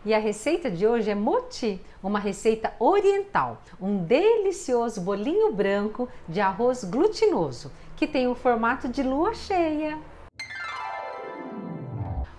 E a receita de hoje é moti, uma receita oriental, um delicioso bolinho branco de arroz glutinoso, que tem o formato de lua cheia.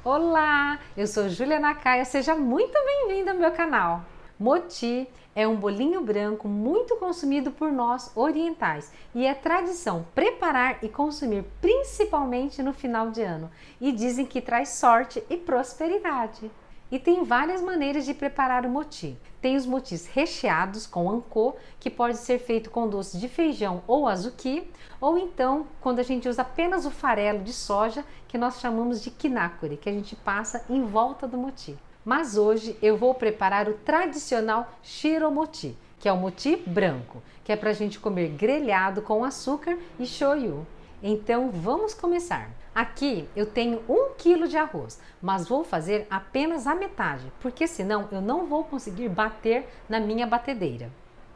Olá, eu sou Júlia Nakaya, seja muito bem-vinda ao meu canal. Moti é um bolinho branco muito consumido por nós orientais e é tradição preparar e consumir principalmente no final de ano, e dizem que traz sorte e prosperidade. E tem várias maneiras de preparar o moti. Tem os motis recheados com ancô, que pode ser feito com doce de feijão ou azuki, ou então quando a gente usa apenas o farelo de soja, que nós chamamos de kinakuri, que a gente passa em volta do moti. Mas hoje eu vou preparar o tradicional shiromoti, que é o moti branco, que é para a gente comer grelhado com açúcar e shoyu. Então vamos começar. Aqui eu tenho 1 kg de arroz, mas vou fazer apenas a metade, porque senão eu não vou conseguir bater na minha batedeira.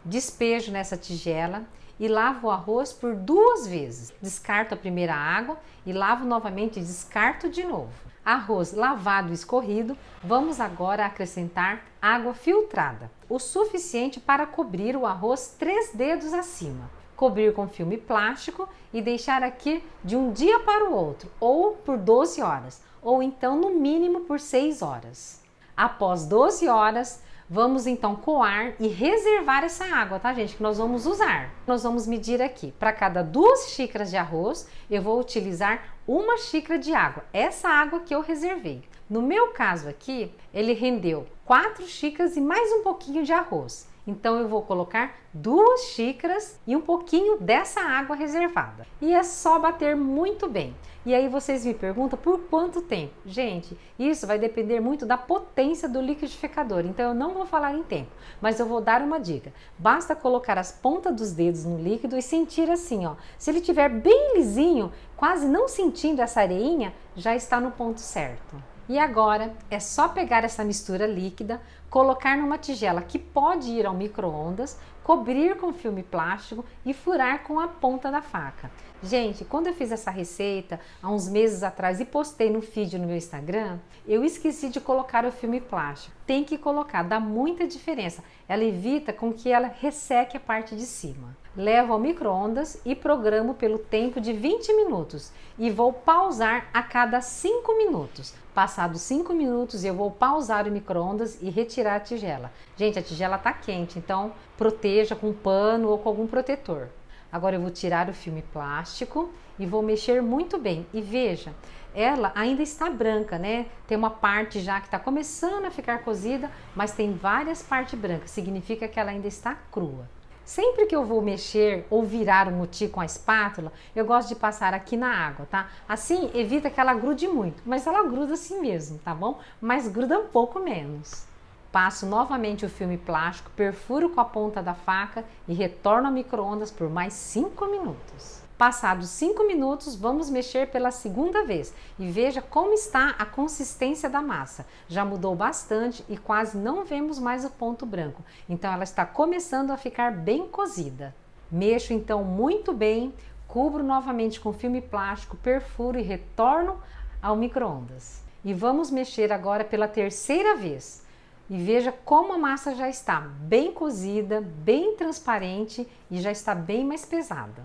Despejo nessa tigela e lavo o arroz por 2 vezes. Descarto a primeira água e lavo novamente e descarto de novo. Arroz lavado e escorrido, vamos agora acrescentar água filtrada, o suficiente para cobrir o arroz 3 dedos acima. Cobrir com filme plástico e deixar aqui de um dia para o outro, ou por 12 horas, ou então no mínimo por 6 horas. Após 12 horas, vamos então coar e reservar essa água, tá, gente? Que nós vamos usar. Nós vamos medir aqui, para cada 2 xícaras de arroz, eu vou utilizar 1 xícara de água, essa água que eu reservei. No meu caso aqui, ele rendeu 4 xícaras e mais um pouquinho de arroz. Então eu vou colocar 2 xícaras e um pouquinho dessa água reservada. E é só bater muito bem. E aí vocês me perguntam por quanto tempo? Gente, isso vai depender muito da potência do liquidificador. Então eu não vou falar em tempo, mas eu vou dar uma dica. Basta colocar as pontas dos dedos no líquido e sentir assim, ó. Se ele estiver bem lisinho, quase não sentindo essa areinha, já está no ponto certo. E agora é só pegar essa mistura líquida, colocar numa tigela que pode ir ao micro-ondas, cobrir com filme plástico e furar com a ponta da faca. Gente, quando eu fiz essa receita há uns meses atrás e postei no feed no meu Instagram, eu esqueci de colocar o filme plástico. Tem que colocar, dá muita diferença. Ela evita com que ela resseque a parte de cima. Levo ao micro-ondas e programo pelo tempo de 20 minutos e vou pausar a cada 5 minutos. Passados 5 minutos eu vou pausar o micro-ondas e retirar a tigela. Gente, a tigela está quente, então proteja com pano ou com algum protetor. Agora eu vou tirar o filme plástico e vou mexer muito bem. E veja, ela ainda está branca, né? Tem uma parte já que está começando a ficar cozida, mas tem várias partes brancas. Significa que ela ainda está crua. Sempre que eu vou mexer ou virar o moti com a espátula, eu gosto de passar aqui na água, tá? Assim evita que ela grude muito, mas ela gruda assim mesmo, tá bom? Mas gruda um pouco menos. Passo novamente o filme plástico, perfuro com a ponta da faca e retorno ao micro-ondas por mais 5 minutos. Passados 5 minutos, vamos mexer pela segunda vez e veja como está a consistência da massa. Já mudou bastante e quase não vemos mais o ponto branco, então ela está começando a ficar bem cozida. Mexo então muito bem, cubro novamente com filme plástico, perfuro e retorno ao micro-ondas. E vamos mexer agora pela terceira vez. E veja como a massa já está bem cozida, bem transparente e já está bem mais pesada.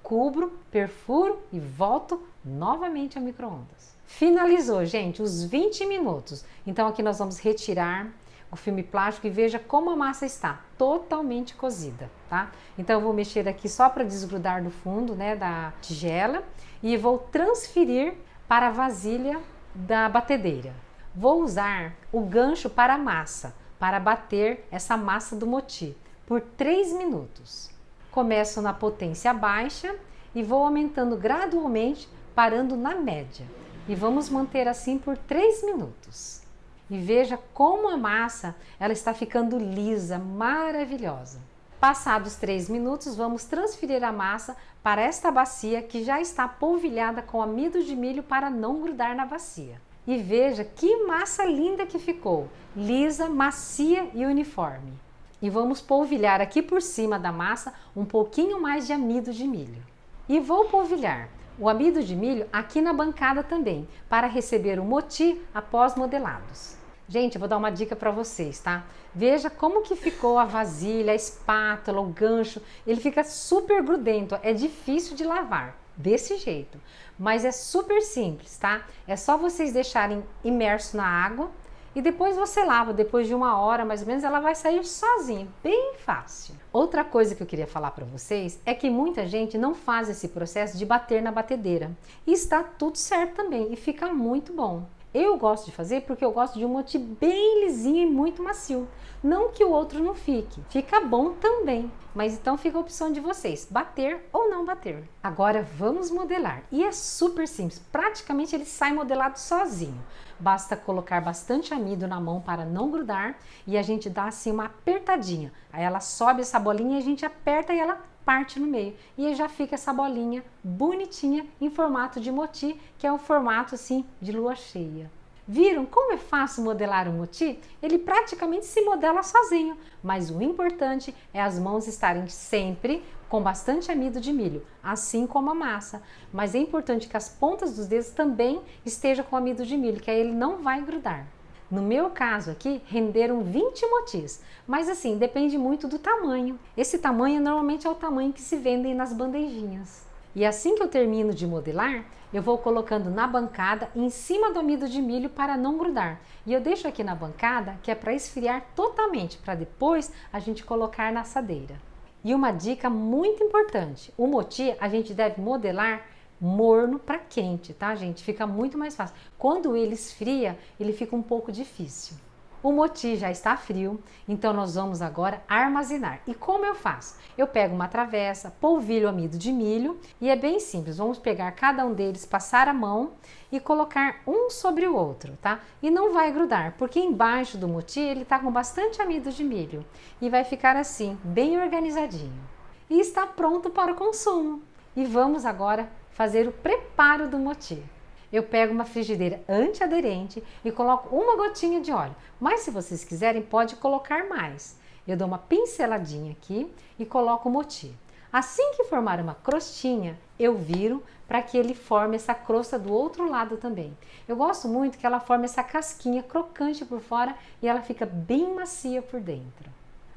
Cubro, perfuro e volto novamente ao micro-ondas. Finalizou, gente, os 20 minutos. Então aqui nós vamos retirar o filme plástico e veja como a massa está totalmente cozida, tá? Então eu vou mexer aqui só para desgrudar do fundo, né, da tigela e vou transferir para a vasilha da batedeira. Vou usar o gancho para a massa, para bater essa massa do moti por 3 minutos. Começo na potência baixa e vou aumentando gradualmente, parando na média. E vamos manter assim por 3 minutos. E veja como a massa ela está ficando lisa, maravilhosa. Passados 3 minutos, vamos transferir a massa para esta bacia que já está polvilhada com amido de milho para não grudar na bacia. E veja que massa linda que ficou, lisa, macia e uniforme. E vamos polvilhar aqui por cima da massa um pouquinho mais de amido de milho. E vou polvilhar o amido de milho aqui na bancada também, para receber o moti após modelados. Gente, eu vou dar uma dica para vocês, tá? Veja como que ficou a vasilha, a espátula, o gancho. Ele fica super grudento, é difícil de lavar, desse jeito. Mas é super simples, tá? É só vocês deixarem imerso na água e depois você lava. Depois de 1 hora, mais ou menos, ela vai sair sozinha, bem fácil. Outra coisa que eu queria falar para vocês é que muita gente não faz esse processo de bater na batedeira. E está tudo certo também e fica muito bom. Eu gosto de fazer porque eu gosto de um moti bem lisinho e muito macio. Não que o outro não fique, fica bom também. Mas então fica a opção de vocês, bater ou não bater. Agora vamos modelar. E é super simples, praticamente ele sai modelado sozinho. Basta colocar bastante amido na mão para não grudar e a gente dá assim uma apertadinha. Aí ela sobe essa bolinha e a gente aperta e ela parte no meio. E aí já fica essa bolinha bonitinha em formato de moti, que é um formato assim de lua cheia. Viram como é fácil modelar um moti? Ele praticamente se modela sozinho, mas o importante é as mãos estarem sempre com bastante amido de milho, assim como a massa. Mas é importante que as pontas dos dedos também estejam com amido de milho, que aí ele não vai grudar. No meu caso aqui, renderam 20 motis, mas assim, depende muito do tamanho. Esse tamanho normalmente é o tamanho que se vendem nas bandejinhas. E assim que eu termino de modelar, eu vou colocando na bancada em cima do amido de milho para não grudar. E eu deixo aqui na bancada, que é para esfriar totalmente, para depois a gente colocar na assadeira. E uma dica muito importante, o moti a gente deve modelar morno para quente, tá, gente? Fica muito mais fácil. Quando ele esfria, ele fica um pouco difícil. O moti já está frio, então nós vamos agora armazenar. E como eu faço? Eu pego uma travessa, polvilho amido de milho e é bem simples. Vamos pegar cada um deles, passar a mão e colocar um sobre o outro, tá? E não vai grudar, porque embaixo do moti ele tá com bastante amido de milho e vai ficar assim, bem organizadinho. E está pronto para o consumo. E vamos agora fazer o preparo do moti. Eu pego uma frigideira antiaderente e coloco uma gotinha de óleo, mas se vocês quiserem pode colocar mais. Eu dou uma pinceladinha aqui e coloco o moti. Assim que formar uma crostinha, eu viro para que ele forme essa crosta do outro lado também. Eu gosto muito que ela forme essa casquinha crocante por fora e ela fica bem macia por dentro.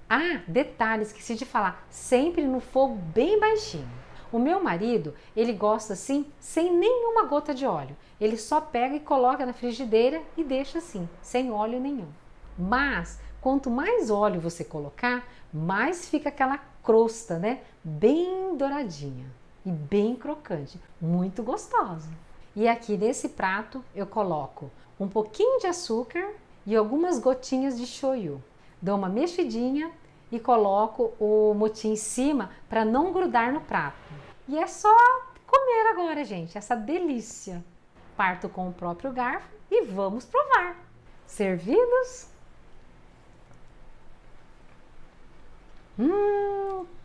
Ah, detalhe, esqueci de falar, sempre no fogo bem baixinho. O meu marido, ele gosta assim, sem nenhuma gota de óleo. Ele só pega e coloca na frigideira e deixa assim, sem óleo nenhum. Mas, quanto mais óleo você colocar, mais fica aquela crosta, né? Bem douradinha e bem crocante, muito gostosa. E aqui nesse prato eu coloco um pouquinho de açúcar e algumas gotinhas de shoyu. Dou uma mexidinha e coloco o moti em cima para não grudar no prato. E é só comer agora, gente, essa delícia. Parto com o próprio garfo e vamos provar. Servidos?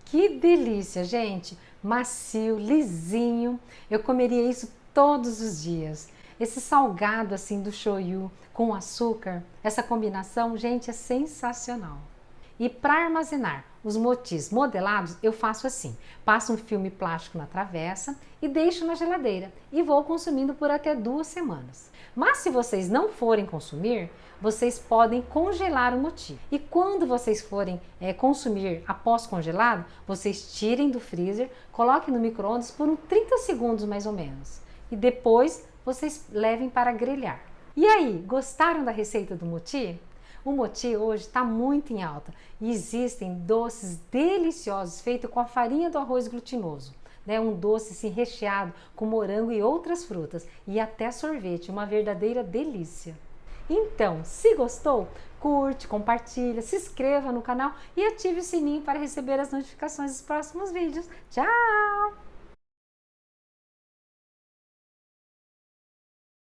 Que delícia, gente! Macio, lisinho. Eu comeria isso todos os dias. Esse salgado assim do shoyu com açúcar, essa combinação, gente, é sensacional. E para armazenar os motis modelados, eu faço assim. Passo um filme plástico na travessa e deixo na geladeira. E vou consumindo por até 2 semanas. Mas se vocês não forem consumir, vocês podem congelar o moti. E quando vocês forem consumir após congelado, vocês tirem do freezer, coloquem no micro-ondas por uns 30 segundos mais ou menos. E depois vocês levem para grelhar. E aí, gostaram da receita do moti? O moti hoje está muito em alta e existem doces deliciosos feitos com a farinha do arroz glutinoso. Né? Um doce assim, recheado com morango e outras frutas e até sorvete, uma verdadeira delícia. Então, se gostou, curte, compartilha, se inscreva no canal e ative o sininho para receber as notificações dos próximos vídeos. Tchau!